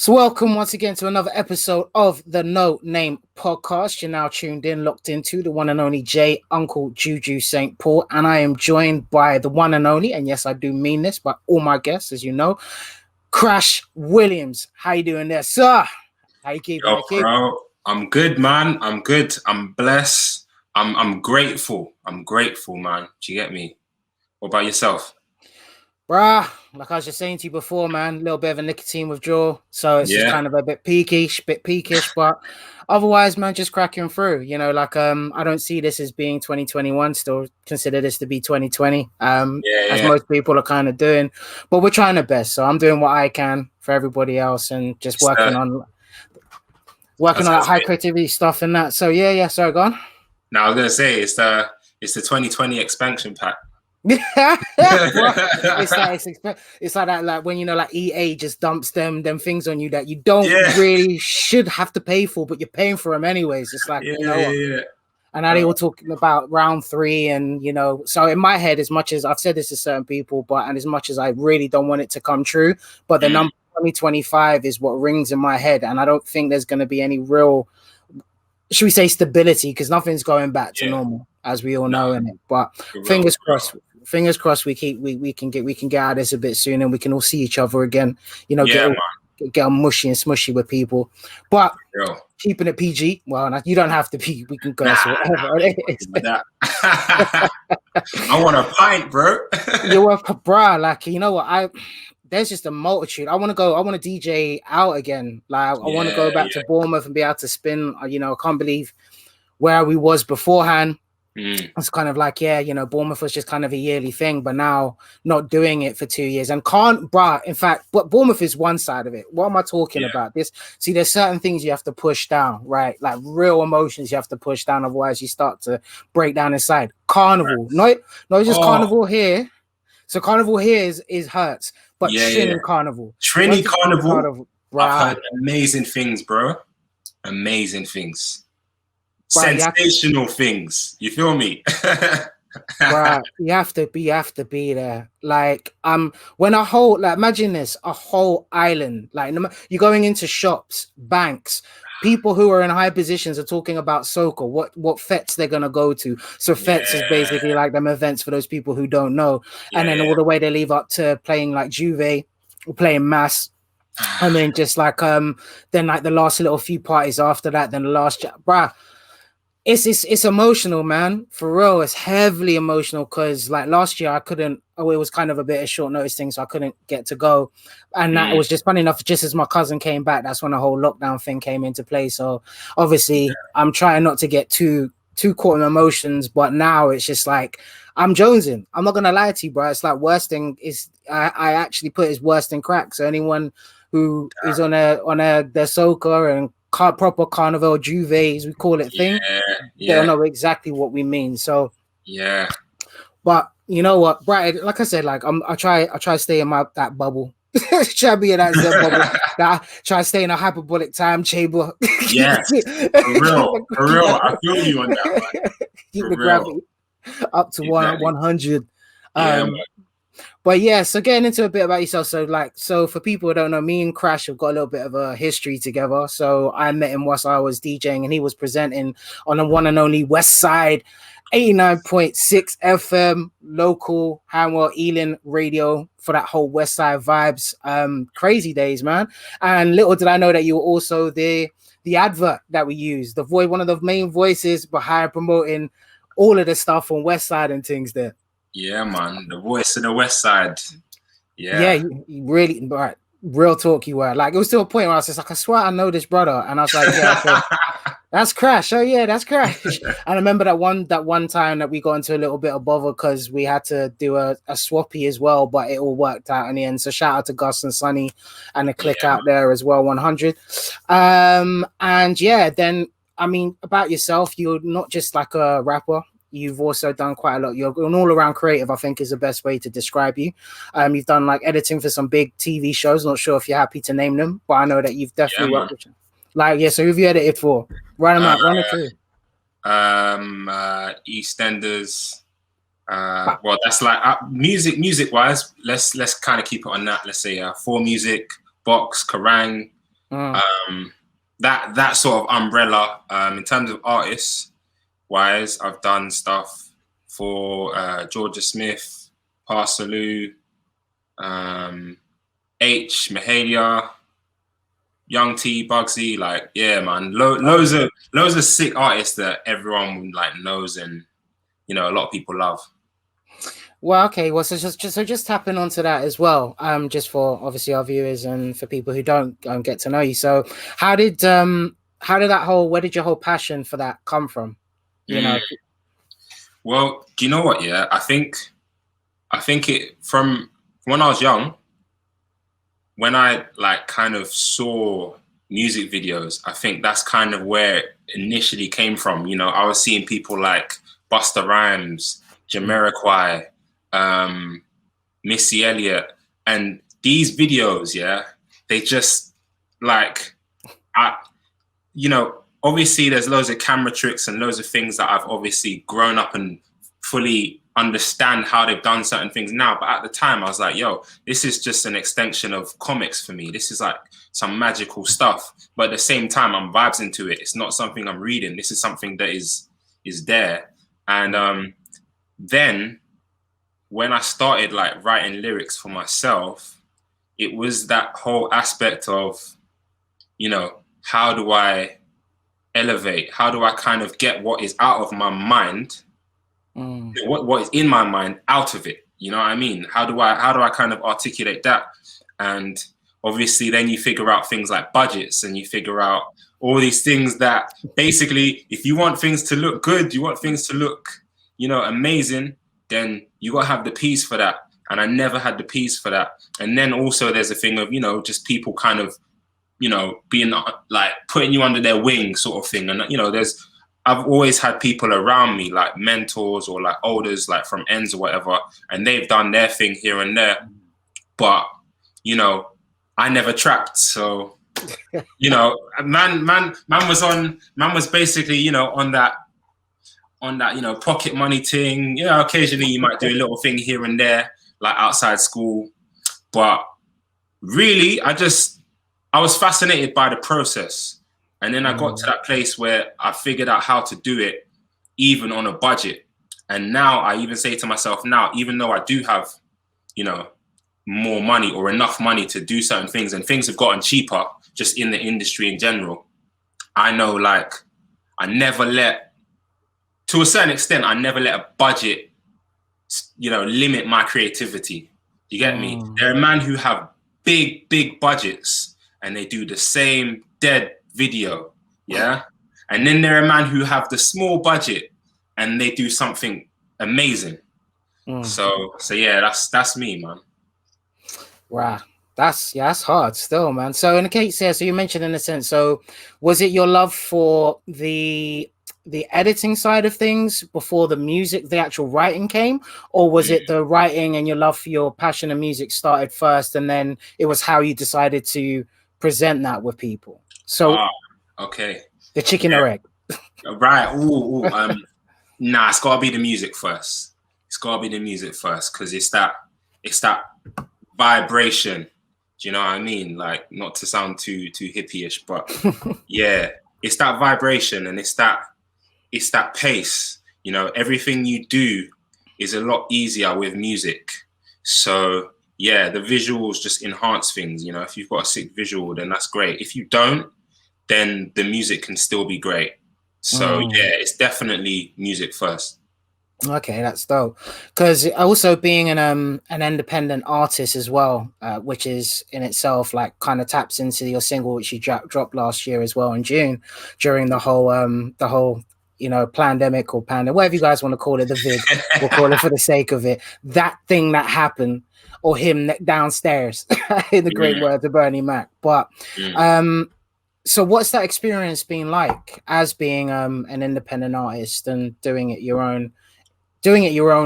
So welcome once again to another episode of the No Name Podcast. You're now tuned in, locked into the one and only J, Uncle Juju St. Paul, and I am joined by the one and only, and yes, I do mean this, by all my guests, as you know, Krash Williams. How you doing there, sir? How you keeping? Yo, bro, I'm good, man. I'm good. I'm blessed. I'm grateful. I'm grateful, man. Do you get me? What about yourself? Bruh, like I was just saying to you before, man, a little bit of a nicotine withdrawal. So it's just kind of a bit peakish, but otherwise, man, just cracking through. You know, like I don't see this as being 2021, still consider this to be 2020. As most people are kind of doing. But we're trying our best. So I'm doing what I can for everybody else and just working on that high creativity stuff and that. So yeah, sorry, go on. Now I was gonna say it's the 2020 expansion pack. It's like that, like when you know, like EA just dumps them things on you that you don't really should have to pay for, but you're paying for them anyways. It's like And now they were talking about round 3, and you know, so in my head, as much as I've said this to certain people, and as much as I really don't want it to come true, but the number 2025 is what rings in my head, and I don't think there's going to be any real, should we say, stability, because nothing's going back to normal, as we all know in it. But fingers crossed we can get out of this a bit soon, and we can all see each other again, you know, get all mushy and smushy with people, but keeping it PG. Well, you don't have to be, we can go whatever. I want a pint, bro. You want a bra, like, you know what, there's just a multitude. I want to DJ out again. Like I want to go back to Bournemouth and be able to spin. You know, I can't believe where we was beforehand. It's kind of like, Bournemouth was just kind of a yearly thing, but now not doing it for 2 years and in fact, but Bournemouth is one side of it. What am I talking about? See, there's certain things you have to push down, right? Like real emotions you have to push down, otherwise you start to break down inside. Carnival, not just Carnival here. So Carnival here is hurts, but Carnival. Carnival. I've heard amazing things, bro. Amazing things. Sensational things. You feel me? Right, you have to be there. Like when a whole, like, imagine this, a whole island, like you're going into shops, banks, people who are in high positions are talking about soca, what fets they're gonna go to. So fets is basically like them events for those people who don't know, and then all the way they leave up to playing like Juve or playing Mass. I mean, just like then like the last little few parties after that, then the last It's emotional, man. For real, it's heavily emotional because like last year it was kind of a bit of short notice thing, so I couldn't get to go. And that was just funny enough, just as my cousin came back, that's when the whole lockdown thing came into play. So obviously I'm trying not to get too caught in emotions, but now it's just like I'm jonesing. I'm not gonna lie to you, bro. It's like worst thing is I actually put it as worse than crack. So anyone who is on their soca and proper Carnival Juve, we call it thing, they'll know exactly what we mean. So but you know what, Bright, like I said, like I try to stay in that bubble. Try to be in that bubble. Try to stay in a hyperbolic time chamber. Yes, for real. I feel you on that, man. Keep the gravity up to 100. But so getting into a bit about yourself. So for people who don't know, me and Krash have got a little bit of a history together. So I met him whilst I was DJing, and he was presenting on the one and only West Side 89.6 FM local Hanwell Ealing radio for that whole West Side vibes. Crazy days, man. And little did I know that you were also the advert that we used, one of the main voices behind promoting all of the stuff on West Side and things there. Yeah, man, the voice of the West Side. You really, right, real talk you were. Like, it was to a point where I was just like, I swear I know this brother. And I was like, that's Krash. Oh yeah, that's Krash. And I remember that one time that we got into a little bit of bother because we had to do a swappy as well, but it all worked out in the end. So shout out to Gus and Sonny and the click out there as well, 100. And then, I mean, about yourself, you're not just like a rapper. You've also done quite a lot. You're an all-around creative, I think, is the best way to describe you. You've done like editing for some big TV shows. Not sure if you're happy to name them, but I know that you've definitely worked with them. Like, so who have you edited for? Run them out, run it through. EastEnders. Well, that's like music-wise. Let's kind of keep it on that. Let's say 4 Music, Box, Kerrang, That sort of umbrella. In terms of artists wise, I've done stuff for Georgia Smith, Parsaloo, H, Mahalia, Young T, Bugsy. Like, yeah, man, loads of sick artists that everyone like knows and, you know, a lot of people love. Well, okay. Well, so just tapping onto that as well. Just for obviously our viewers and for people who don't get to know you. So, how did where did your whole passion for that come from? You know. Well, do you know what? Yeah, I think it from when I was young. When I like kind of saw music videos, I think that's kind of where it initially came from. You know, I was seeing people like Busta Rhymes, Jamiroquai, Missy Elliott, and these videos, yeah, they just like, you know, obviously there's loads of camera tricks and loads of things that I've obviously grown up and fully understand how they've done certain things now. But at the time I was like, yo, this is just an extension of comics for me. This is like some magical stuff. But at the same time, I'm vibes into it. It's not something I'm reading. This is something that is there. And then when I started like writing lyrics for myself, it was that whole aspect of, you know, how do I elevate? How do I kind of get what is out of my mind, what is in my mind out of it? You know what I mean? How do I kind of articulate that? And obviously then you figure out things like budgets and you figure out all these things that basically, if you want things to look good, you want things to look, you know, amazing, then you got to have the piece for that. And I never had the piece for that. And then also there's a thing of, you know, just people kind of, you know, being like putting you under their wing sort of thing. And, you know, I've always had people around me, like mentors or like elders, like from ends or whatever, and they've done their thing here and there. But, you know, I never trapped. So, you know, man was basically, you know, on that, you know, pocket money thing. You know, occasionally you might do a little thing here and there, like outside school. But really, I was fascinated by the process. And then I got to that place where I figured out how to do it, even on a budget. And now I even say to myself now, even though I do have, you know, more money or enough money to do certain things, and things have gotten cheaper just in the industry in general, I know, like, to a certain extent, I never let a budget, you know, limit my creativity. You get me? There are men who have big budgets and they do the same dead video, yeah? And then there are men who have the small budget and they do something amazing. So yeah, that's me, man. Wow. That's hard still, man. So in the case here, so you mentioned in a sense, so was it your love for the editing side of things before the music, the actual writing came, or was it the writing and your love for your passion of music started first, and then it was how you decided to present that with people? So okay, the chicken or egg, right? Nah, it's gotta be the music first. It's gotta be the music first, because it's that vibration. Do you know what I mean? Like, not to sound too hippie-ish, but yeah, it's that vibration and it's that pace. You know, everything you do is a lot easier with music. So yeah, the visuals just enhance things. You know, if you've got a sick visual, then that's great. If you don't, then the music can still be great. So yeah, it's definitely music first. Okay, that's dope. Because also being an independent artist as well, which is in itself like kind of taps into your single which you dropped last year as well in June, during the whole you know, pandemic or whatever you guys want to call it, the vid, we'll call it for the sake of it. That thing that happened, or him downstairs, in the great words of Bernie Mac. But so what's that experience been like as being an independent artist and doing it your own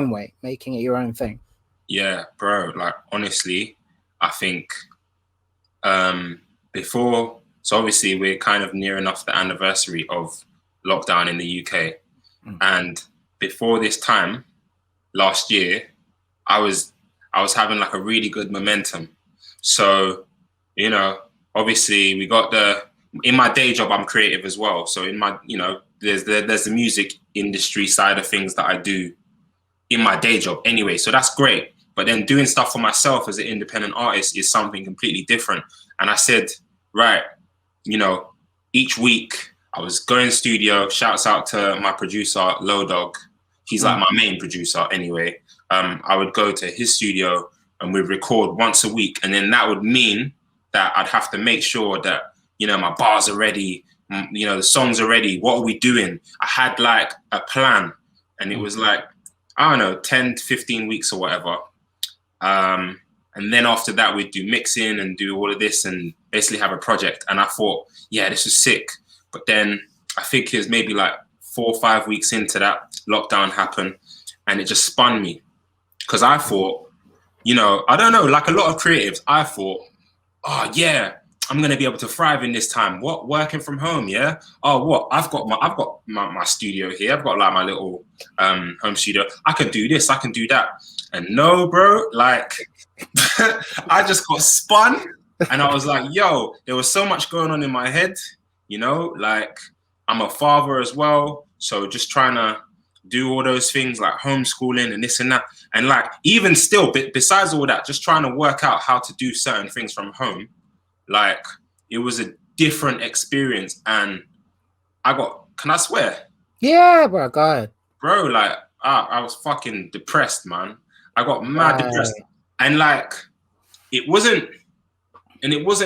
way, making it your own thing? Yeah, bro, like honestly, I think before, so obviously we're kind of near enough the anniversary of lockdown in the UK. And before this time last year, I was having like a really good momentum. So, you know, obviously we got in my day job, I'm creative as well. So in my, there's the music industry side of things that I do in my day job anyway. So that's great. But then doing stuff for myself as an independent artist is something completely different. And I said, right, each week I was going studio, shouts out to my producer, Low Dog. He's like my main producer anyway. I would go to his studio and we'd record once a week. And then that would mean that I'd have to make sure that, my bars are ready, the songs are ready. What are we doing? I had like a plan, and it was like, I don't know, 10 to 15 weeks or whatever. And then after that, we'd do mixing and do all of this and basically have a project. And I thought, yeah, this is sick. But then I think it was maybe like 4 or 5 weeks into that, lockdown happened, and it just spun me. Because I thought, I don't know, like a lot of creatives, I thought, oh yeah, I'm gonna be able to thrive in this time. What, working from home? Yeah. Oh, what? I've got my studio here. I've got like my little home studio. I can do this. I can do that. And no, bro, like I just got spun, and I was like, yo, there was so much going on in my head. Like I'm a father as well, so just trying to do all those things like homeschooling and this and that, and like even still, besides all that, just trying to work out how to do certain things from home. Like it was a different experience, and can I swear? Yeah, bro, go ahead. Bro, like I was fucking depressed, man. I got mad depressed, and like it wasn't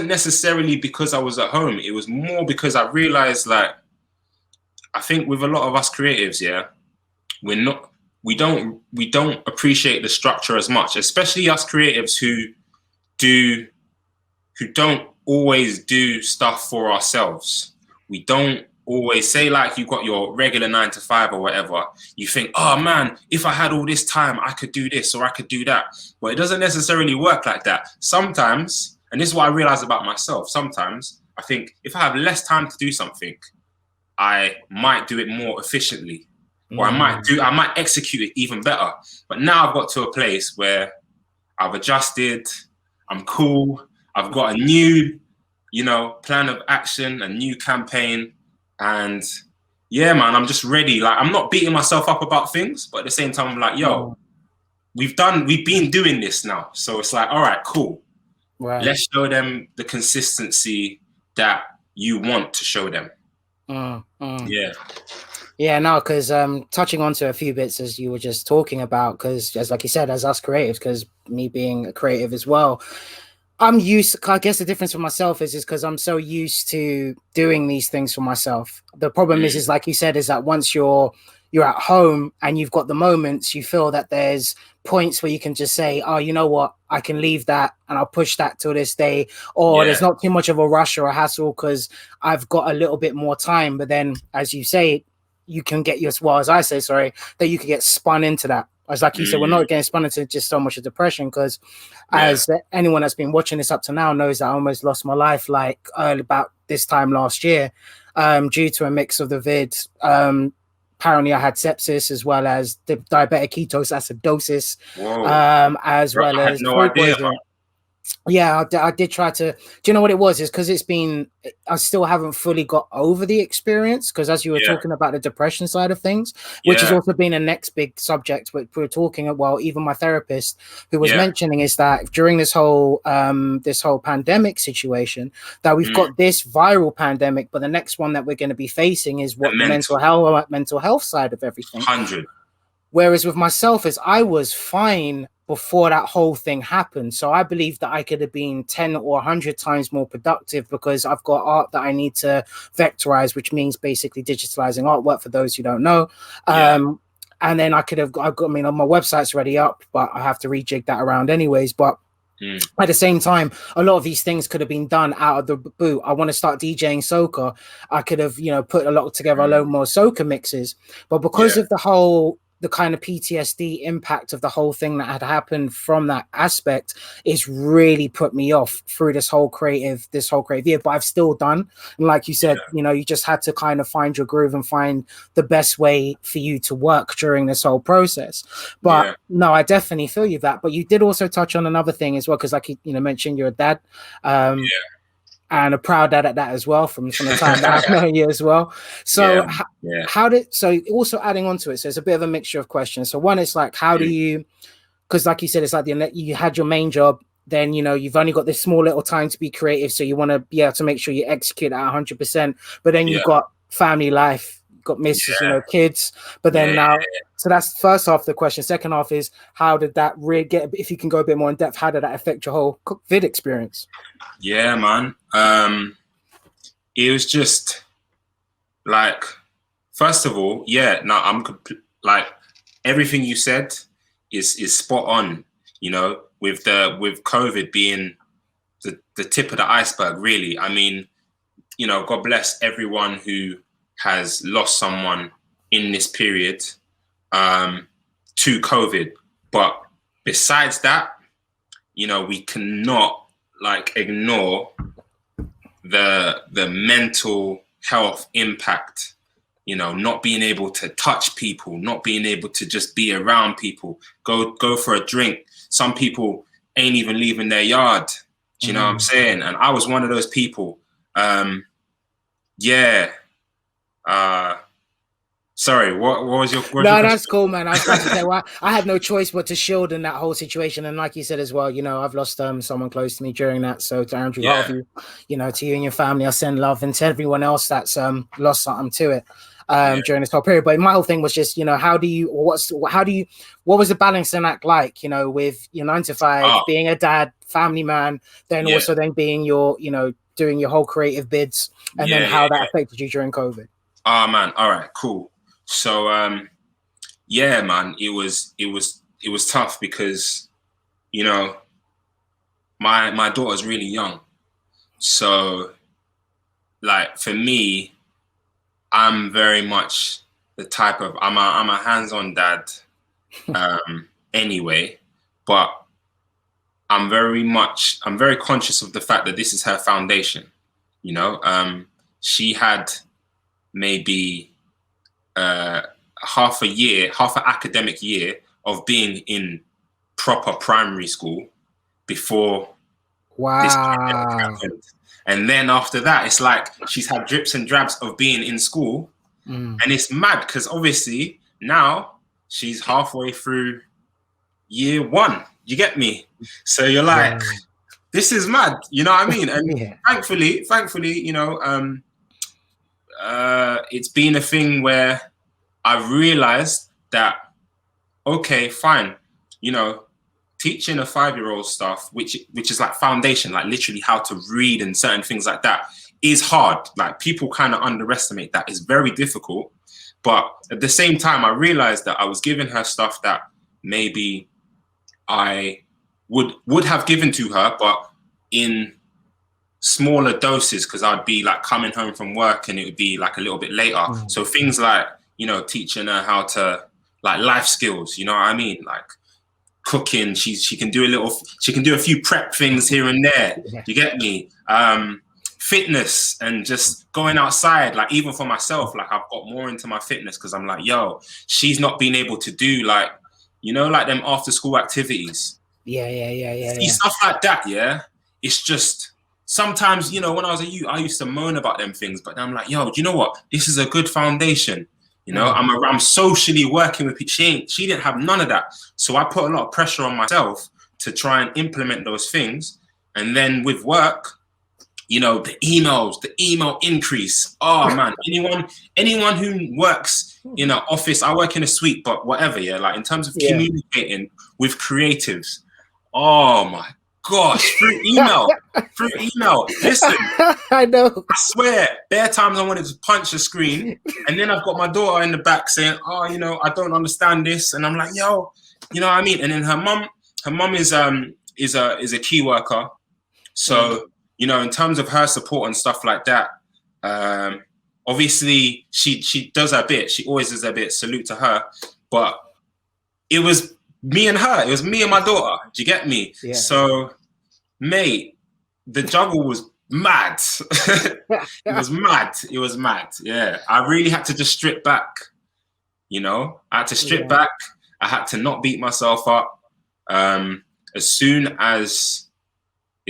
necessarily because I was at home. It was more because I realized, like, I think with a lot of us creatives, yeah, we don't appreciate the structure as much, especially us creatives who don't always do stuff for ourselves. We don't always say, like, you got your regular 9 to 5 or whatever. You think, oh man, if I had all this time, I could do this or I could do that. But it doesn't necessarily work like that. Sometimes, and this is what I realize about myself, sometimes I think if I have less time to do something, I might do it more efficiently, or I might execute it even better. But now I've got to a place where I've adjusted, I'm cool, I've got a new, plan of action, a new campaign. And yeah, man, I'm just ready. Like, I'm not beating myself up about things, but at the same time, I'm like, yo, we've been doing this now. So it's like, all right, cool. Right. Let's show them the consistency that you want to show them. Yeah. Yeah, no, because touching onto a few bits as you were just talking about, because as like you said, as us creatives, because me being a creative as well, I guess the difference for myself is because I'm so used to doing these things for myself. The problem is like you said, is that once you're at home and you've got the moments, you feel that there's points where you can just say, oh, you know what, I can leave that and I'll push that till this day, or there's not too much of a rush or a hassle because I've got a little bit more time. But then, as you say, you can get that you could get spun into that. As like you said, we're not getting spun into just so much of depression, because as anyone that's been watching this up to now knows that I almost lost my life like about this time last year due to a mix of the vid. Apparently I had sepsis as well as the diabetic ketoacidosis, as well as no idea. Yeah, I did try to. Do you know what it was? Is because I still haven't fully got over the experience. Because as you were talking about the depression side of things, which has also been a next big subject, which we're talking about. Well, even my therapist who was mentioning is that during this whole pandemic situation, that we've got this viral pandemic, but the next one that we're going to be facing is what the mental health side of everything. 100. Whereas with myself, is I was fine before that whole thing happened. So I believe that I could have been 10 or 100 times more productive because I've got art that I need to vectorize, which means basically digitalizing artwork for those who don't know. And then on my website's already up, but I have to rejig that around anyways. But at the same time, a lot of these things could have been done out of the boot. I want to start DJing soca. I could have, put a lot more soca mixes, but because of the kind of PTSD impact of the whole thing that had happened from that aspect is really put me off through this whole creative year. But I've still done, and like you said, you just had to kind of find your groove and find the best way for you to work during this whole process. But no, I definitely feel you that. But you did also touch on another thing as well, because like you mentioned, you're a dad. and a proud dad at that as well from the time that I've known you as well. So so also adding on to it, so it's a bit of a mixture of questions. So one is like, how do you, because like you said, it's like you had your main job, then you've only got this small little time to be creative, so you want to be able to make sure you execute at 100%, but then you've got family life, you've got misses, kids, but then now, so that's first half of the question. Second half is, how did that really get, if you can go a bit more in depth, how did that affect your whole vid experience? Yeah, man. It was just like, first of all, I'm like, everything you said is spot on, with COVID being the tip of the iceberg, really. I mean, God bless everyone who has lost someone in this period to COVID. But besides that, we cannot ignore the mental health impact, not being able to touch people, not being able to just be around people, go for a drink. Some people ain't even leaving their yard. Do you know what I'm saying? And I was one of those people. Sorry, what was your question? No, that's cool, man. I was about to say, well, I had no choice but to shield in that whole situation. And like you said as well, I've lost someone close to me during that. So to Andrew, to you and your family, I send love, and to everyone else that's lost something to it during this whole period. But my whole thing was just, what was the balancing act like, with your 9 to 5, being a dad, family man, then also then being your, doing your whole creative bids, and then how that affected you during COVID? Oh man, all right, cool. So man, it was tough because my daughter's really young. So like for me, I'm very much the type of I'm a hands-on dad anyway, but I'm very conscious of the fact that this is her foundation. She had maybe half an academic year of being in proper primary school before this happened. And then after that, it's like she's had drips and drabs of being in school. And it's mad because obviously now she's halfway through year 1. You get me? So you're like, this is mad. You know what I mean? And thankfully, it's been a thing where I've realized that, okay, fine, teaching a 5-year-old stuff, which is like foundation, like literally how to read and certain things like that, is hard. Like people kind of underestimate that. It's very difficult. But at the same time, I realized that I was giving her stuff that maybe I would have given to her, but in smaller doses, because I'd be like coming home from work and it would be like a little bit later. So things like, teaching her how to like life skills, you know what I mean? Like cooking, she can do a few prep things here and there. You get me? Fitness and just going outside, like even for myself, like I've got more into my fitness because I'm like, she's not been able to do like, like them after school activities. Stuff like that, It's just sometimes, when I was a youth, I used to moan about them things, but I'm like, do you know what? This is a good foundation. I'm socially working with people. She didn't have none of that. So I put a lot of pressure on myself to try and implement those things. And then with work, the email increase. Oh man, anyone who works in an office, I work in a suite, but whatever, like in terms of communicating with creatives, oh my gosh, through email. Listen, I know. I swear, bare times I wanted to punch a screen, and then I've got my daughter in the back saying, I don't understand this, and I'm like, you know what I mean? And then her mum is a key worker, so in terms of her support and stuff like that, obviously she does her bit. She always does her bit. Salute to her, but it was me and her. It was me and my daughter. Do you get me? Yeah. So, mate, the juggle was mad. It was mad. Yeah. I really had to just strip back. I had to strip back. I had to not beat myself up. As soon as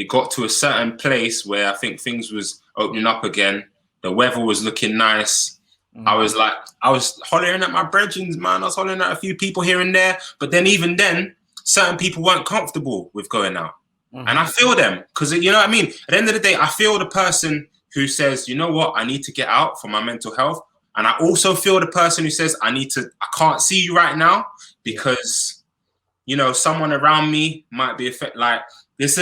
it got to a certain place where I think things was opening up again. The weather was looking nice. I was hollering at my brethren, man. I was hollering at a few people here and there. But then even then, certain people weren't comfortable with going out. And I feel them because, you know what I mean? At the end of the day, I feel the person who says, you know what, I need to get out for my mental health. And I also feel the person who says, I can't see you right now because, you know, someone around me might be affected. Like, there's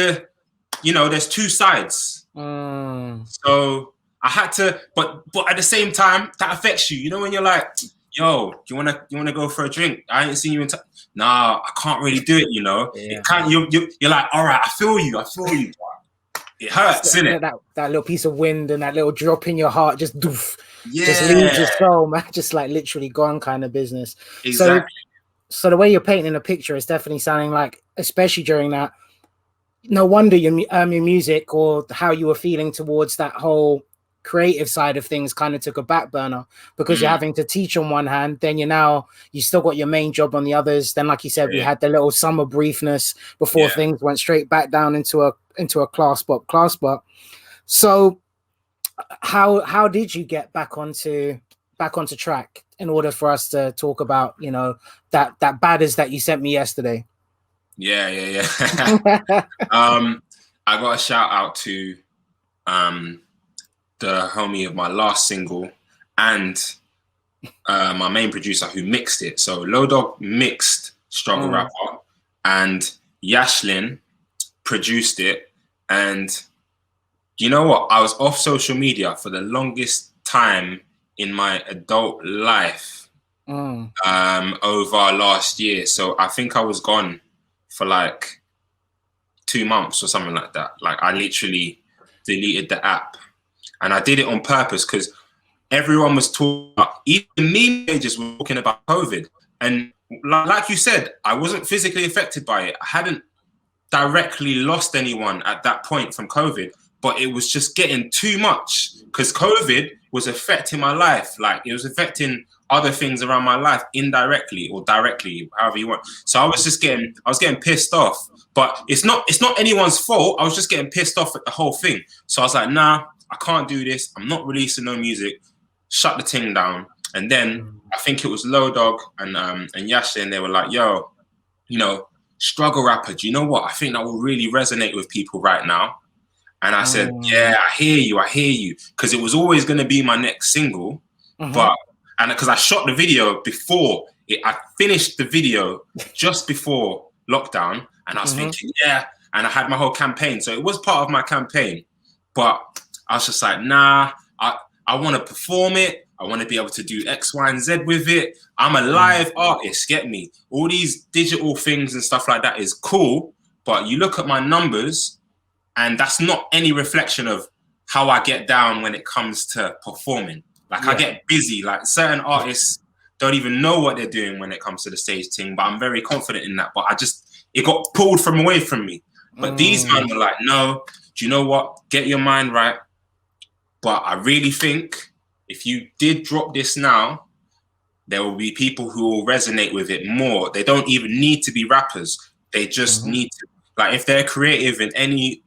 two sides. So I had to, but at the same time, that affects you. You know, when you're like, yo, you wanna go for a drink? I ain't seen you in time. Nah, I can't really do it, you know. It can't, you're like, all right, I feel you. It hurts, innit? That little piece of wind and that little drop in your heart just doof, just leaves your soul, man. Just like literally gone kind of business. Exactly. So the way you're painting a picture is definitely sounding like, especially during that, no wonder your music or how you were feeling towards that whole creative side of things kind of took a back burner because you're having to teach on one hand, then you still got your main job on the others. Then, like you said, we had the little summer briefness before things went straight back down into a class spot. So how did you get back onto track in order for us to talk about, you know, that badders that you sent me yesterday? Yeah. I got a shout out to the homie of my last single and my main producer who mixed it. So Low Dog mixed Struggle Rapper and Yashlin produced it. And you know what? I was off social media for the longest time in my adult life over last year. So I think I was gone for like 2 months or something like that. Like I literally deleted the app. And I did it on purpose because everyone was talking about, even meme pages were talking about COVID. And like you said, I wasn't physically affected by it. I hadn't directly lost anyone at that point from COVID, but it was just getting too much because COVID was affecting my life. Like it was affecting other things around my life indirectly or directly, however you want. So I was getting pissed off, but it's not anyone's fault. I was just getting pissed off at the whole thing. So I was like, nah, I can't do this. I'm not releasing no music. Shut the thing down. And then I think it was Low Dog and Yasha, and they were like, yo, you know, Struggle Rapper, do you know what? I think that will really resonate with people right now. And I said, yeah, I hear you. Because it was always going to be my next single. But because I shot the video before it, I finished the video just before lockdown. And I was thinking, yeah. And I had my whole campaign. So it was part of my campaign. But I was just like, nah, I want to perform it. I want to be able to do X, Y, and Z with it. I'm a live artist, get me? All these digital things and stuff like that is cool. But you look at my numbers, and that's not any reflection of how I get down when it comes to performing. Like I get busy. Like certain artists don't even know what they're doing when it comes to the stage thing, but I'm very confident in that. But it got pulled away from me. But these men were like, no, do you know what? Get your mind right. But I really think if you did drop this now, there will be people who will resonate with it more. They don't even need to be rappers. They just need to, like, if they're creative in any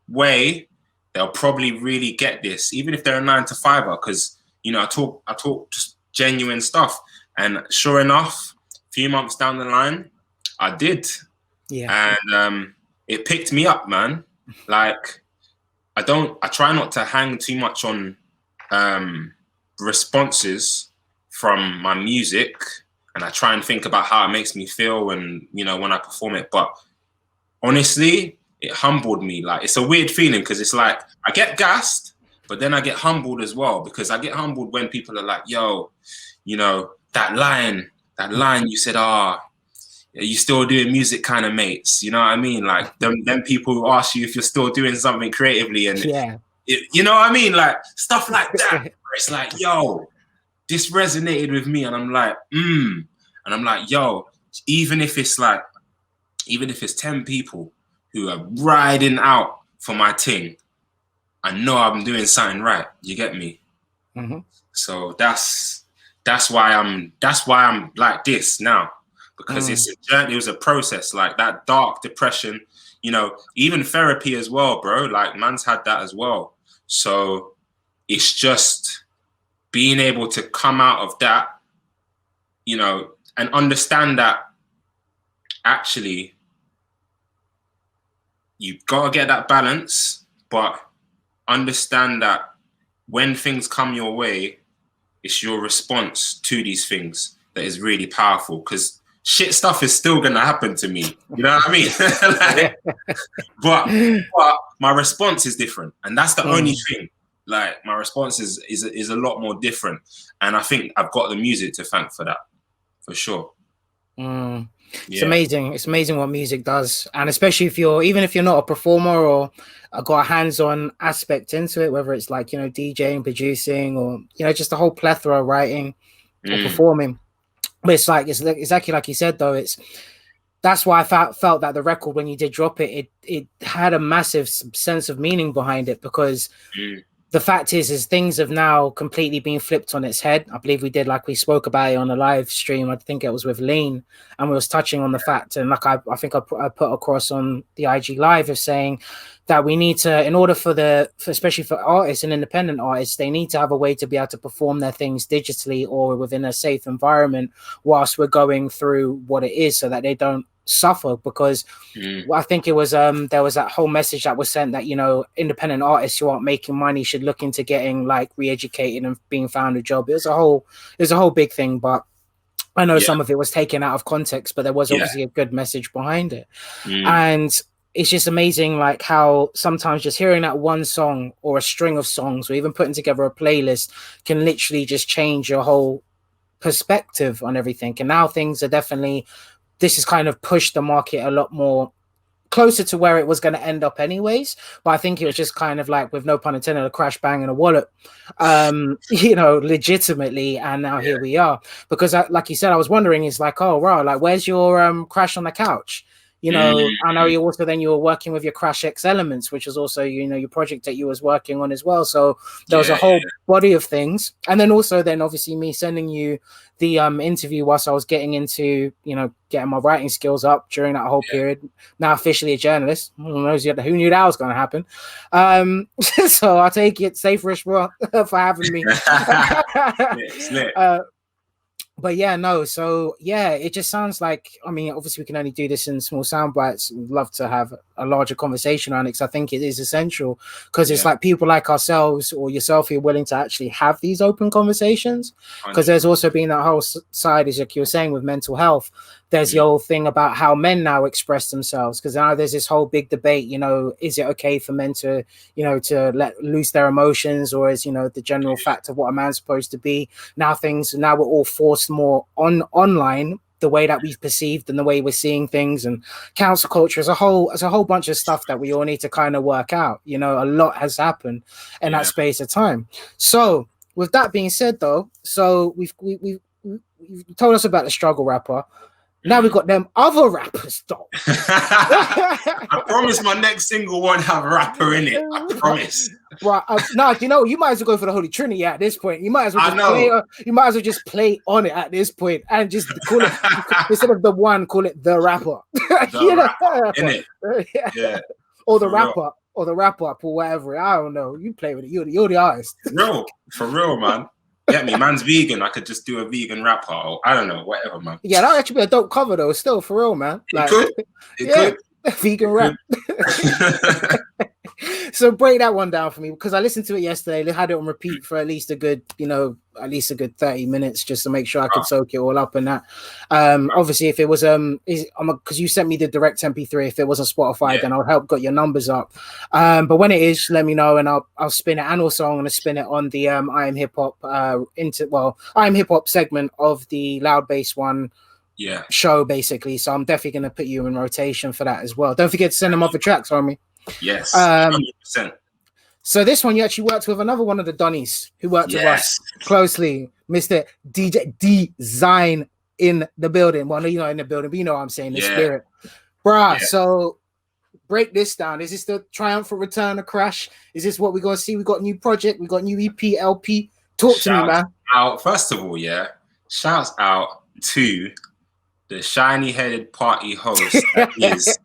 way, they'll probably really get this, even if they're a 9-to-5er, because, you know, I talk just genuine stuff. And sure enough, a few months down the line, I did. Yeah. And it picked me up, man. Like, I try not to hang too much on responses from my music, and I try and think about how it makes me feel and, you know, when I perform it. But honestly, it humbled me. Like, it's a weird feeling because it's like I get gassed, but then I get humbled as well, because I get humbled when people are like, yo, you know, that line you said, you still doing music kind of mates, you know what I mean? Like them people who ask you if you're still doing something creatively, and you know what I mean? Like stuff like that. It's like, yo, this resonated with me, and I'm like, and I'm like, yo, even if it's 10 people who are riding out for my thing, I know I'm doing something right. You get me? So that's why I'm like this now. Because it's a journey, it was a process. Like that dark depression, you know, even therapy as well, bro. Like, man's had that as well. So it's just being able to come out of that, you know, and understand that actually you've got to get that balance, but understand that when things come your way, it's your response to these things that is really powerful, because shit stuff is still going to happen to me. You know what I mean? Like, but my response is different. And that's the only thing. Like, my response is a lot more different. And I think I've got the music to thank for that, for sure. It's amazing. It's amazing what music does. And especially even if you're not a performer or got a hands-on aspect into it, whether it's like, you know, DJing, producing, or, you know, just a whole plethora of writing or performing. But it's exactly like you said, though. That's why I felt that the record, when you did drop it, it had a massive sense of meaning behind it, because the fact is things have now completely been flipped on its head. I believe we spoke about it on a live stream. I think it was with Lean, and we was touching on the fact, and like I think I put across on the IG live, of saying that we need to, in order especially for artists and independent artists, they need to have a way to be able to perform their things digitally or within a safe environment whilst we're going through what it is, so that they don't suffer. Because I think it was there was that whole message that was sent that, you know, independent artists who aren't making money should look into getting like re-educated and being found a job. It was a whole big thing, but I know some of it was taken out of context, but there was obviously a good message behind it. And it's just amazing, like, how sometimes just hearing that one song or a string of songs, or even putting together a playlist, can literally just change your whole perspective on everything. And now things are definitely, this has kind of pushed the market a lot more closer to where it was going to end up anyways. But I think it was just kind of like, with no pun intended, a crash bang in a wallet, you know, legitimately. And now here we are. Because like you said, I was wondering, is like, oh, wow, like, where's your Crash on the Couch? You know, I know you were working with your Crash X Elements, which is also, you know, your project that you was working on as well. So there was a whole body of things. And then also obviously me sending you the interview whilst I was getting into, you know, getting my writing skills up during that whole period. Now officially a journalist. Who knew that was going to happen? So I'll take it. Safe for having me. But yeah, no. So yeah, it just sounds like, I mean, obviously we can only do this in small sound bites. We'd love to have a larger conversation around it, because I think it is essential, because it's like people like ourselves or yourself who are willing to actually have these open conversations. Because there's also been that whole side, as like you were saying, with mental health. There's the whole thing about how men now express themselves, because now there's this whole big debate, you know, is it okay for men to, you know, to let loose their emotions, or is, you know, the general fact of what a man's supposed to be. Now we're all forced more online, the way that we've perceived and the way we're seeing things, and council culture as a whole bunch of stuff that we all need to kind of work out. You know, a lot has happened in that space of time. So with that being said, though, so we've told us about the struggle rapper. Now we've got them other rappers, though. I promise my next single won't have a rapper in it. I promise. Right. No, you know, you might as well go for the Holy Trinity at this point. You might as well just play on it at this point, and just call it, instead of the one, call it the rapper. Yeah. Or the rapper, or the wrap up, or whatever. I don't know. You play with it. You're the artist. For real, man. Get me, man's vegan. I could just do a vegan rapper, or I don't know, whatever, man. Yeah, that would actually be a dope cover, though. Still, for real, man. Like, it could. Vegan rap. So break that one down for me, because I listened to it yesterday. They had it on repeat for at least a good 30 minutes, just to make sure I could soak it all up. And that, obviously, if it was because you sent me the direct MP3. If it was on Spotify, then I'll help got your numbers up. But when it is, let me know, and I'll spin it. And also, I'm going to spin it on the IAmHipHop IAmHipHop segment of the Loud Bass One show, basically. So I'm definitely going to put you in rotation for that as well. Don't forget to send them other tracks, homie. Yes, 100%. So this one, you actually worked with another one of the Donnies who worked with us closely, Mr. DJ D-Zine, in the building. Well, no, you're not in the building, but you know what I'm saying, the spirit. Bruh, so break this down. Is this the triumphant return of Krash? Is this what we're going to see? We got a new project, we got new EP, LP. Talk to me, man. First of all, shouts out to the shiny-headed party host that is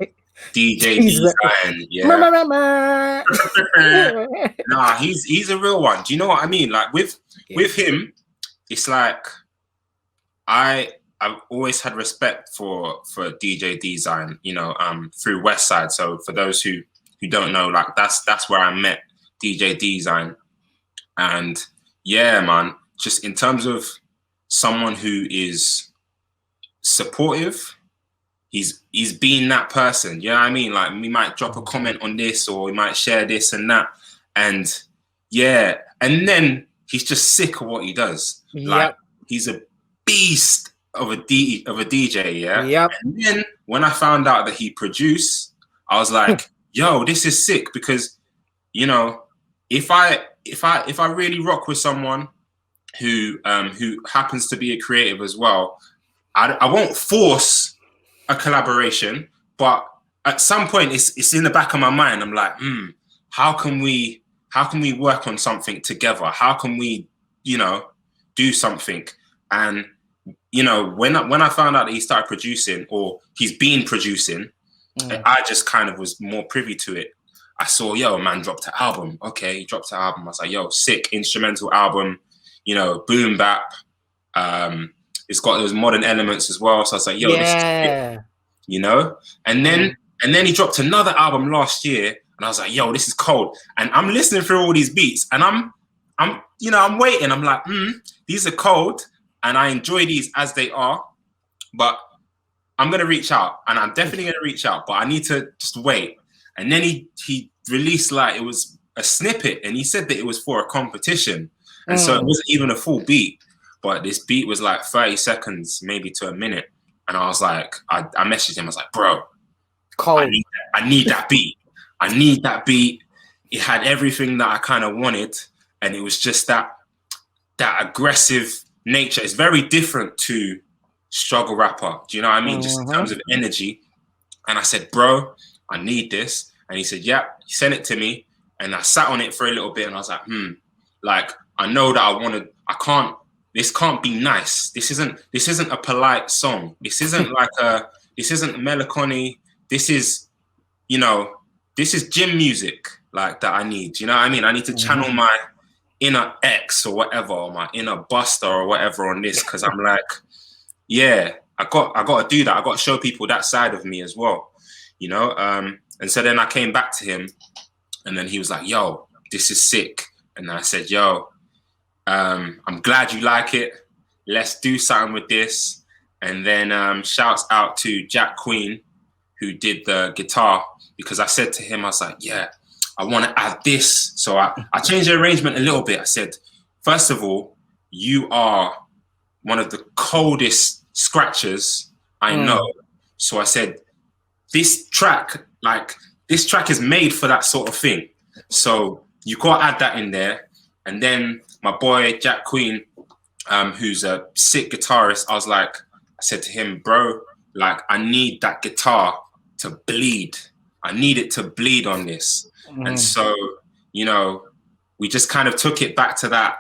DJ D-Zine, yeah. Nah, he's a real one. Do you know what I mean? Like with him, it's like I've always had respect for DJ D-Zine, you know, through Westside. So for those who don't know, like that's where I met DJ D-Zine. And yeah, man, just in terms of someone who is supportive, he's been that person. You know what I mean? Like, we might drop a comment on this, or we might share this and that. And yeah, and then he's just sick of what he does. Yep. Like, he's a beast of a DJ, yeah? Yep. And then when I found out that he produced, I was like, yo, this is sick, because, you know, if I really rock with someone who happens to be a creative as well, I won't force a collaboration, but at some point it's in the back of my mind. I'm like, how can we work on something together? How can we, you know, do something? And, you know, when I found out that he started producing, or he's been producing, I just kind of was more privy to it. I saw, yo, man dropped an album. Okay, he dropped an album. I was like, yo, sick instrumental album, you know, boom bap. It's got those modern elements as well. So I was like, yo, this is sick, you know? And then he dropped another album last year, and I was like, yo, this is cold. And I'm listening through all these beats, and I'm you know, I'm waiting. I'm like, these are cold, and I enjoy these as they are, but I'm gonna reach out, and I'm definitely gonna reach out, but I need to just wait. And then he released, like, it was a snippet, and he said that it was for a competition. And so it wasn't even a full beat, but this beat was like 30 seconds, maybe to a minute. And I was like, I messaged him. I was like, bro, I need that beat. I need that beat. It had everything that I kind of wanted. And it was just that aggressive nature. It's very different to struggle rapper. Do you know what I mean? Just in terms of energy. And I said, bro, I need this. And he said, yeah. He sent it to me. And I sat on it for a little bit. And I was like, like, I know that this can't be nice. This isn't a polite song. This isn't like this isn't melancholy. This is, you know, this is gym music, like, that I need. You know what I mean? I need to channel my inner X or whatever, or my inner Buster or whatever on this. Cause I'm like, yeah, I got to do that. I got to show people that side of me as well, you know? And so then I came back to him, and then he was like, yo, this is sick. And I said, yo, I'm glad you like it. Let's do something with this. And then shouts out to Jack Queen, who did the guitar, because I said to him, I was like, yeah, I want to add this. So I changed the arrangement a little bit. I said, first of all, you are one of the coldest scratchers I know. So I said, this track is made for that sort of thing. So you got to add that in there. And then my boy, Jack Queen, who's a sick guitarist, I said to him, bro, like, I need that guitar to bleed. I need it to bleed on this. And so, you know, we just kind of took it back to that,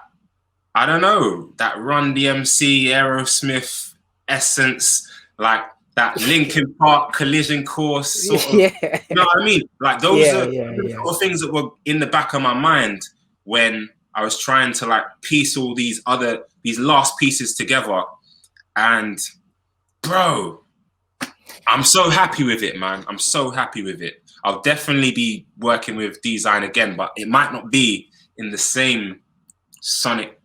I don't know, that Run DMC, Aerosmith essence, like that Linkin Park Collision Course sort of, you know what I mean? Like, those are the sort of things that were in the back of my mind when I was trying to, like, piece all these last pieces together. And bro, I'm so happy with it, man. I'm so happy with it. I'll definitely be working with D-Zine again, but it might not be in the same sonic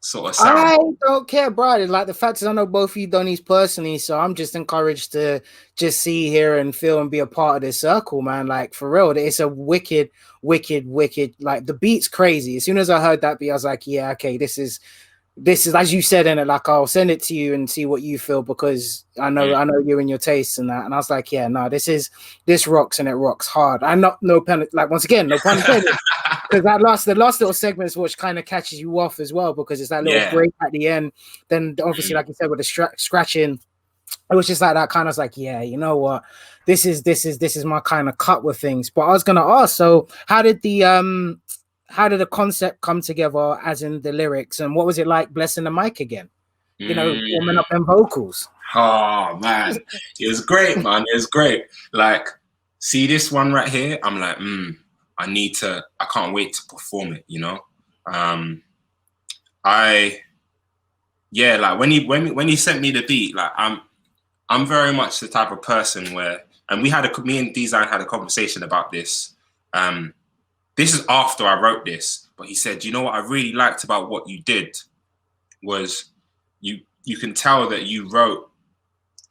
sort of sound. I don't care, bro. Like, the fact is, I know both of you done these personally, so I'm just encouraged to just see, hear, and feel and be a part of this circle, man. Like, for real, it's a wicked, like, the beat's crazy. As soon as I heard that beat, I was like, yeah, okay, this is, as you said in it, like, I'll send it to you and see what you feel, because I know you and your tastes and that. And I was like, yeah, no, this rocks, and it rocks hard. I'm not, like, once again, no pun intended, because the last little segment is what kind of catches you off as well, because it's that little break at the end. Then obviously, like you said, with the scratching, it was just like that kind of, was like, yeah, you know what, this is my kind of cut with things. But I was gonna ask, so how did the concept come together, as in the lyrics, and what was it like blessing the mic again? You know, warming up them vocals. Oh man, it was great, man. It was great. Like, see this one right here, I'm like, I can't wait to perform it, you know? Like when he sent me the beat, like I'm very much the type of person where, and me and D-Zine had a conversation about this. This is after I wrote this, but he said, you know what I really liked about what you did was you can tell that you wrote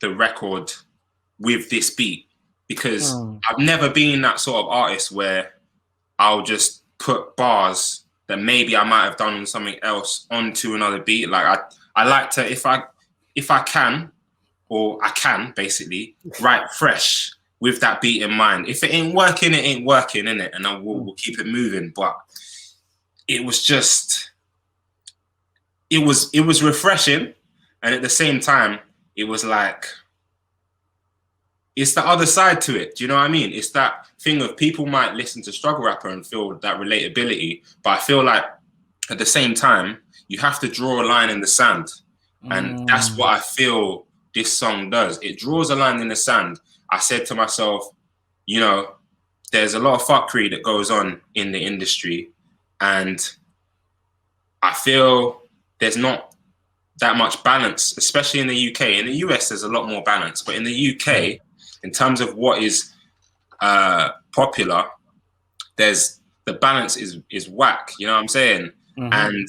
the record with this beat, because I've never been that sort of artist where I'll just put bars that maybe I might have done on something else onto another beat. Like I like to, if I can basically write fresh with that beat in mind. If it ain't working, innit? And we'll keep it moving. But it was refreshing, and at the same time, it was like, it's the other side to it. Do you know what I mean? It's that thing of people might listen to struggle rapper and feel that relatability, but I feel like at the same time, you have to draw a line in the sand. And that's what I feel this song does. It draws a line in the sand. I said to myself, you know, there's a lot of fuckery that goes on in the industry, and I feel there's not that much balance, especially in the UK. In the US, there's a lot more balance, but in the UK, in terms of what is popular, the balance is whack. You know what I'm saying? And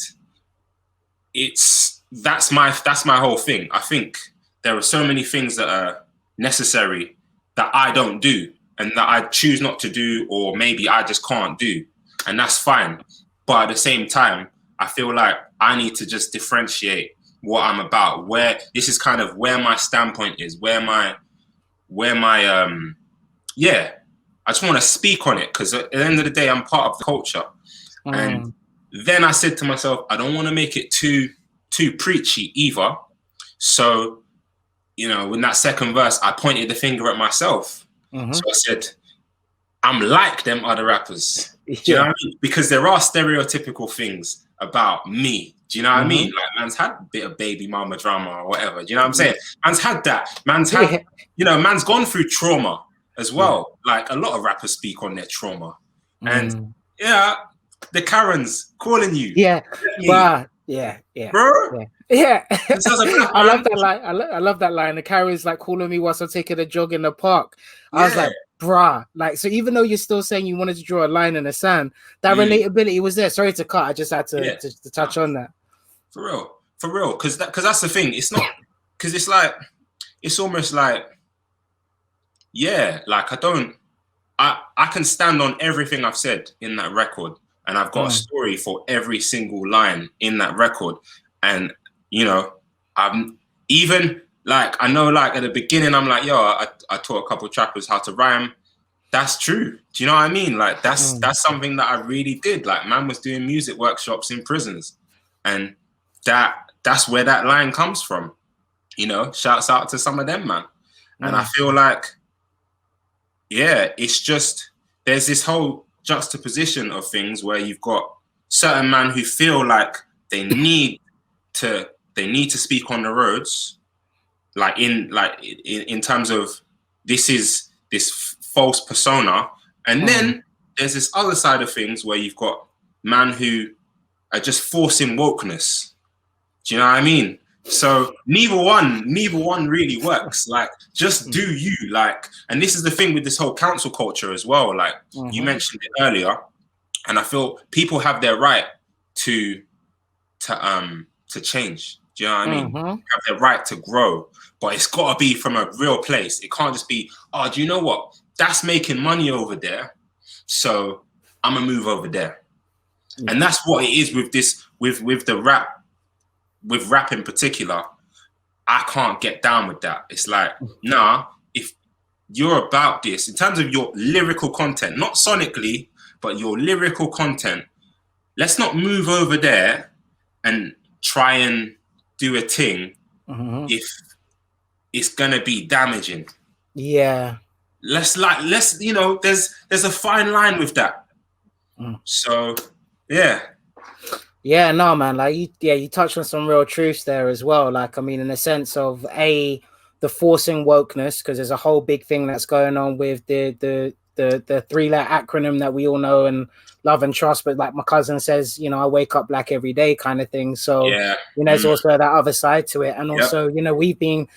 that's my whole thing. I think there are so many things that are necessary that I don't do, and that I choose not to do, or maybe I just can't do, and that's fine. But at the same time, I feel like I need to just differentiate what I'm about, where this is kind of where my standpoint is, where my I just want to speak on it, because at the end of the day, I'm part of the culture. And then I said to myself, I don't want to make it too preachy either. So, you know, in that second verse, I pointed the finger at myself. So I said, I'm like them other rappers. Do you know what I mean? Because there are stereotypical things about me. Do you know what I mean? Like, man's had a bit of baby mama drama or whatever. Do you know what I'm saying? Man's had that. Man's had, you know, man's gone through trauma as well. Like, a lot of rappers speak on their trauma. And the Karens calling you. Yeah. Wow. Yeah. Bro. Yeah. I love that line. I love that line. The Karens like calling me whilst I'm taking a jog in the park. I was like, bruh. Like, so even though you're still saying you wanted to draw a line in the sand, that relatability was there. Sorry to cut. I just had to touch on that. For real. Because that's the thing. It's not, because it's like, it's almost like, like I can stand on everything I've said in that record, and I've got a story for every single line in that record. And, you know, I'm even like, I know, like at the beginning, I'm like, yo, I taught a couple of trappers how to rhyme. That's true. Do you know what I mean? Like, that's something that I really did. Like, man was doing music workshops in prisons, and that's where that line comes from. You know, shouts out to some of them, man. And I feel like, it's just, there's this whole juxtaposition of things where you've got certain men who feel like they need to speak on the roads, like in terms of this false persona. And then there's this other side of things where you've got men who are just forcing wokeness. Do you know what I mean? So neither one really works. Like, just do you, like, and this is the thing with this whole council culture as well. Like, you mentioned it earlier, and I feel people have their right to change. Do you know what I mean? Have their right to grow, but it's got to be from a real place. It can't just be, oh, do you know what? That's making money over there, so I'm gonna move over there. And that's what it is with this, with the rap. With rap in particular, I can't get down with that. It's like, nah, if you're about this, in terms of your lyrical content, not sonically, but your lyrical content, let's not move over there and try and do a thing if it's gonna be damaging. Yeah. Let's you know, there's a fine line with that. So yeah, no, man. Like, you touched on some real truths there as well. Like, I mean, in the sense of the the forcing wokeness, because there's a whole big thing that's going on with the 3-letter acronym that we all know and love and trust, but like my cousin says, you know, I wake up black every day kind of thing. So Yeah. you know, there's also that other side to it. And also, you know, we've been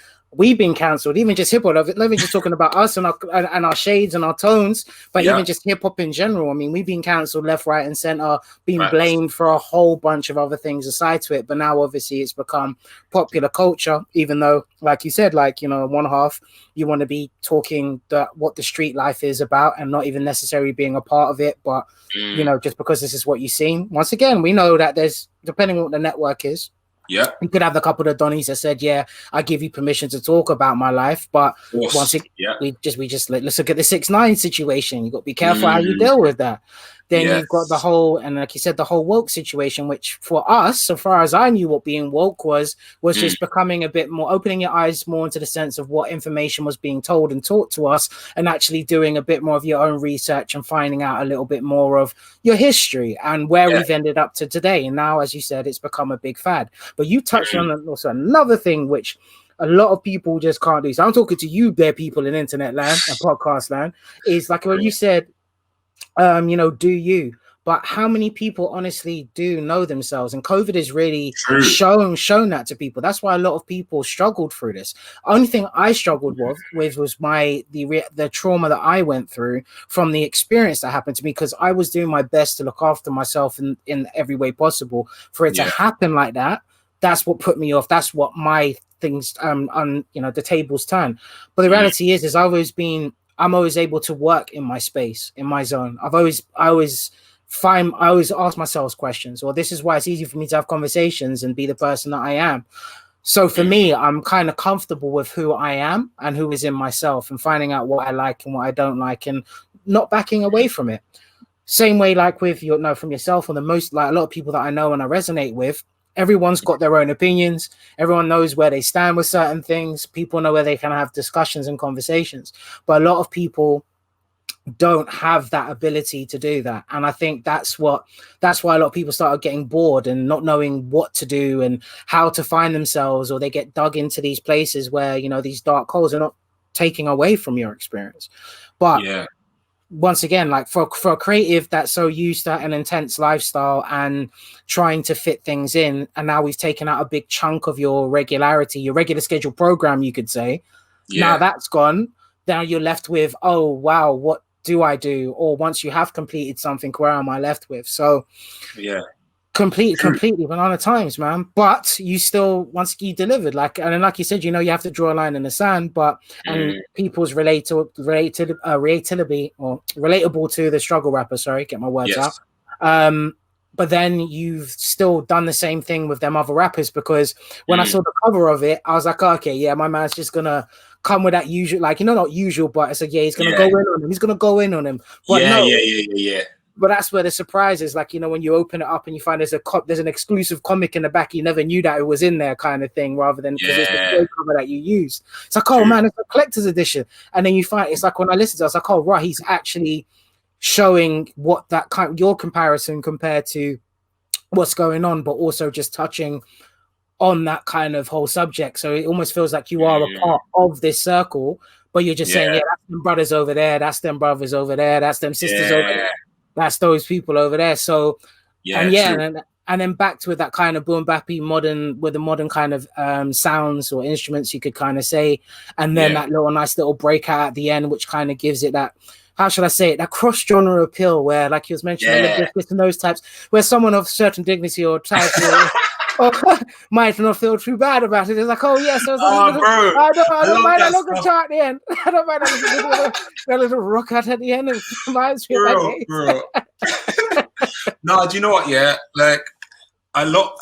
cancelled, even just hip hop. Let me just talking about us and our shades and our tones, but even just hip hop in general. I mean, we've been cancelled left, right, and center, being blamed for a whole bunch of other things aside to it. But now, obviously, it's become popular culture. Even though, like you said, like, you know, one half you want to be talking what the street life is about, and not even necessarily being a part of it, but you know, just because this is what you've seen. Once again, we know that there's, depending on what the network is. Yeah, you could have a couple of Donnies that said, "Yeah, I give you permission to talk about my life," but once again, we just let's look at the 6ix9ine situation. You got to be careful how you deal with that. Then you've got the whole, and like you said, the whole woke situation, which for us, so far as I knew what being woke was just becoming a bit more, opening your eyes more into the sense of what information was being told and taught to us, and actually doing a bit more of your own research and finding out a little bit more of your history and where we've ended up to today. And now, as you said, it's become a big fad. But you touched on also another thing, which a lot of people just can't do. So I'm talking to you, bare people in internet land and podcast land, is like what you said, you know, do you? But how many people honestly do know themselves? And COVID has really shown that to people. That's why a lot of people struggled through this. Only thing I struggled with was the trauma that I went through from the experience that happened to me, because I was doing my best to look after myself in every way possible. For it to happen like that, that's what put me off. That's what my things, you know, the tables turn. But the reality is I'm always able to work in my space, in my zone. I always ask myself questions, or this is why it's easy for me to have conversations and be the person that I am. So for me, I'm kind of comfortable with who I am and who is in myself, and finding out what I like and what I don't like, and not backing away from it. Same way, like with from yourself, or like a lot of people that I know and I resonate with, everyone's got their own opinions. Everyone knows where they stand with certain things. People know where they can have discussions and conversations. But a lot of people don't have that ability to do that. And I think that's why a lot of people started getting bored and not knowing what to do and how to find themselves, or they get dug into these places where, you know, these dark holes are not taking away from your experience. But once again, like for a creative that's so used to an intense lifestyle and trying to fit things in, and now we've taken out a big chunk of your regularity, your regular scheduled program, you could say. Now that's gone. Now you're left with, oh wow, what do I do? Or once you have completed something, where am I left with? So completely banana times, man. But you still, once you delivered, like, and then like you said, you know, you have to draw a line in the sand, but and people's relatable or relatable to the struggle rapper, sorry, get my words out. But then you've still done the same thing with them other rappers, because when I saw the cover of it, I was like, oh, okay, yeah, my man's just gonna come with that usual, like, you know, not usual, but it's like, yeah, he's gonna go in on him. He's gonna go in on him. But But that's where the surprise is, like, you know, when you open it up and you find there's an exclusive comic in the back, you never knew that it was in there, kind of thing, rather than because it's the cover that you use. It's like, oh man, it's a collector's edition. And then you find, it's like, when I listened to it, I was like, oh right, he's actually showing what that kind of your comparison compared to what's going on, but also just touching on that kind of whole subject. So it almost feels like you are a part of this circle, but you're just saying, yeah, that's them brothers over there, that's them brothers over there, that's them sisters over there, that's those people over there. So and then back to that kind of boom bappy modern, with the modern kind of sounds or instruments, you could kind of say, and then that little nice little breakout at the end, which kind of gives it that, how should I say it, that cross-genre appeal, where, like he was mentioning, and those types, where someone of certain dignity or type might not feel too bad about it. It's like, oh yes, I don't mind a little guitar at the end. I don't mind a little rock out at the end. It reminds me of that day. No, do you know what? Yeah, like a lot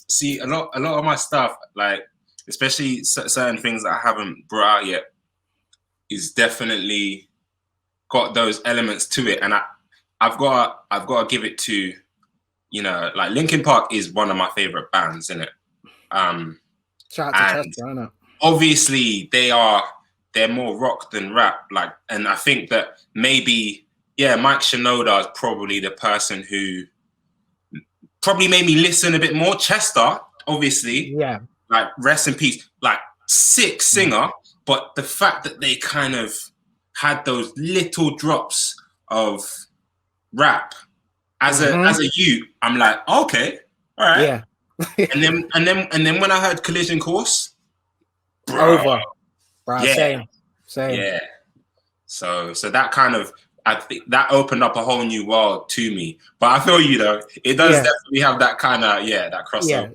of my stuff, like especially certain things that I haven't brought out yet, is definitely got those elements to it, and I've got to give it to, you know, like Linkin Park is one of my favorite bands, isn't it? Shout out to Chester, I know. Obviously, they're more rock than rap, like, and I think that maybe Mike Shinoda is probably the person who probably made me listen a bit more. Chester, obviously, like, rest in peace, like, sick singer, But the fact that they kind of had those little drops of rap as a youth, I'm like, okay, all right. Yeah. and then when I heard Collision Course, Over. Bro, yeah. Same. Yeah. So that kind of, I think that opened up a whole new world to me. But I feel you though, it does definitely have that kind of that crossover.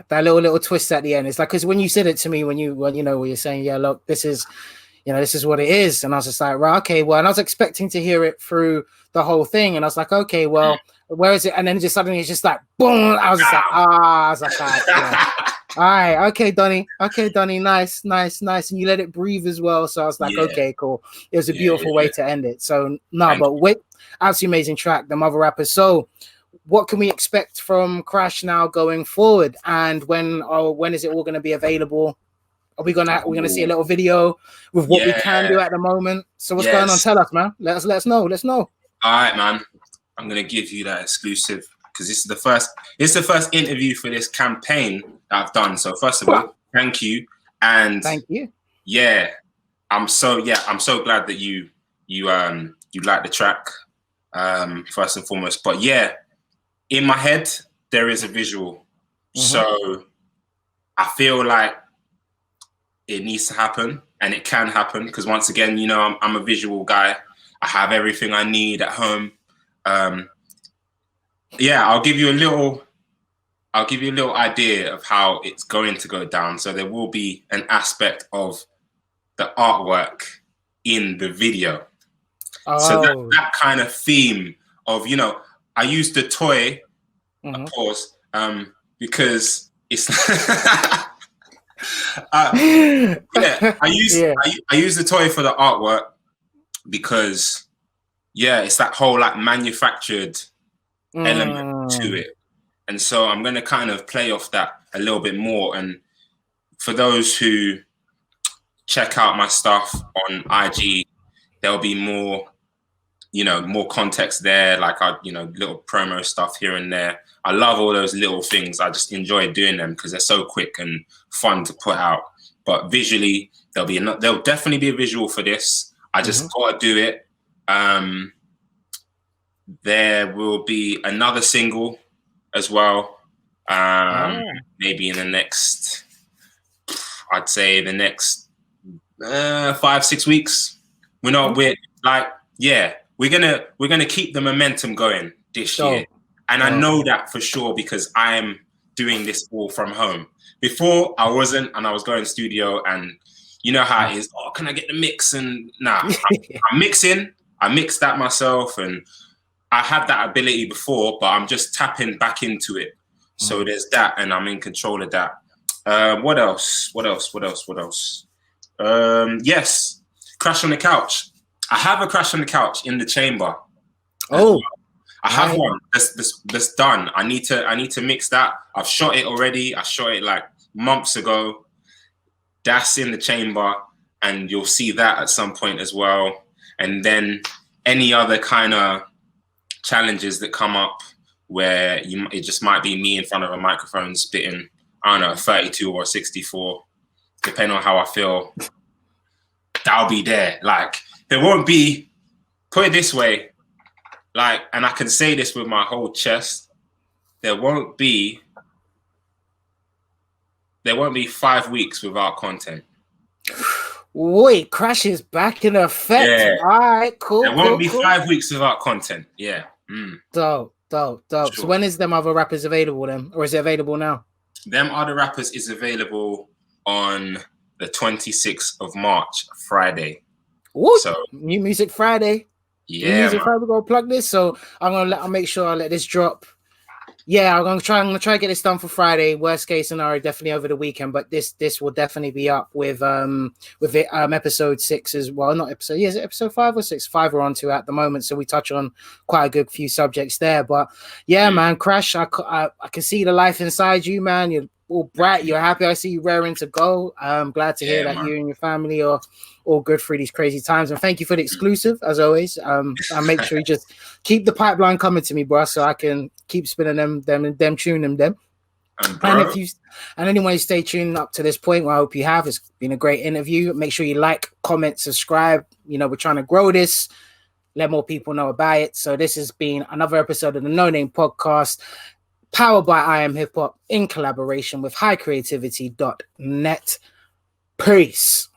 That little twist at the end. It's like, because when you said it to me, when you're saying, yeah, look, this is what it is, and I was just like, right, okay, well, and I was expecting to hear it through the whole thing, and I was like, okay, well, where is it? And then just suddenly it's just like boom. I was just like, all right, okay, Donny, nice, and you let it breathe as well. So I was like, okay, cool. It was a beautiful way to end it. So wait, absolutely amazing track, the Mother Rappers. So what can we expect from Krash now going forward? And when is it all going to be available? Are we gonna see a little video with what we can do at the moment? So what's going on? Tell us, man. Let us know. Let's know. All right, man. I'm gonna give you that exclusive because this is the first interview for this campaign that I've done. So first of all, thank you. And thank you. Yeah. I'm so glad that you like the track, first and foremost. But yeah, in my head, there is a visual. So I feel like it needs to happen, and it can happen because once again, I'm a visual guy. I have everything I need at home. I'll give you a little idea of how it's going to go down. So there will be an aspect of the artwork in the video. So that kind of theme of, I used the toy, of course, because it's I use the toy for the artwork because it's that whole like manufactured element to it, and so I'm going to kind of play off that a little bit more. And for those who check out my stuff on IG, there'll be more context there, like little promo stuff here and there. I love all those little things. I just enjoy doing them because they're so quick and fun to put out. But visually, there'll definitely be a visual for this. I just gotta do it. There will be another single as well. Maybe in the next, I'd say the next 5-6 weeks. We're gonna keep the momentum going this year. And I know that for sure because I am doing this all from home. Before I wasn't, and I was going studio, and you know how it is. Oh, can I get the mix? And I'm mixing. I mix that myself, and I had that ability before, but I'm just tapping back into it. So there's that, and I'm in control of that. What else? Yes, Krash on the Couch. I have a Krash on the Couch in the chamber. I have one that's done. I need to mix that. I've shot it already. I shot it like months ago. That's in the chamber, and you'll see that at some point as well. And then any other kind of challenges that come up where it just might be me in front of a microphone spitting, I don't know, 32 or 64, depending on how I feel. That'll be there. Like, there won't be, put it this way, like, and I can say this with my whole chest, there won't be 5 weeks without content. Wait, Krash is back in effect. Yeah. All right, cool. There won't be 5 weeks without content. Yeah. Dope. Sure. So when is Them Other Rappers available then? Or is it available now? Them Other Rappers is available on the 26th of March, Friday. Woo! So New Music Friday. Yeah. Music Friday, we're gonna plug this. So I'll make sure I let this drop. Yeah, I'm gonna try and get this done for Friday. Worst case scenario, definitely over the weekend. But this will definitely be up with episode 6 as well. Not episode. Yeah, is it episode 5 or 6? 5 we're on to at the moment. So we touch on quite a good few subjects there. But yeah, man, Krash, I can see the life inside you, man. You're all bright. You're happy. I see you raring to go. I'm glad to hear that you and your family are all good through these crazy times. And thank you for the exclusive, as always. I make sure you just keep the pipeline coming to me, bro, so I can keep spinning them tuning them. And if you and anyone who stay tuned up to this point, well, I hope you have. It's been a great interview. Make sure you like, comment, subscribe. You know, we're trying to grow this, let more people know about it. So this has been another episode of the No Name Podcast, powered by IAmHipHop in collaboration with highcreativity.net. Peace.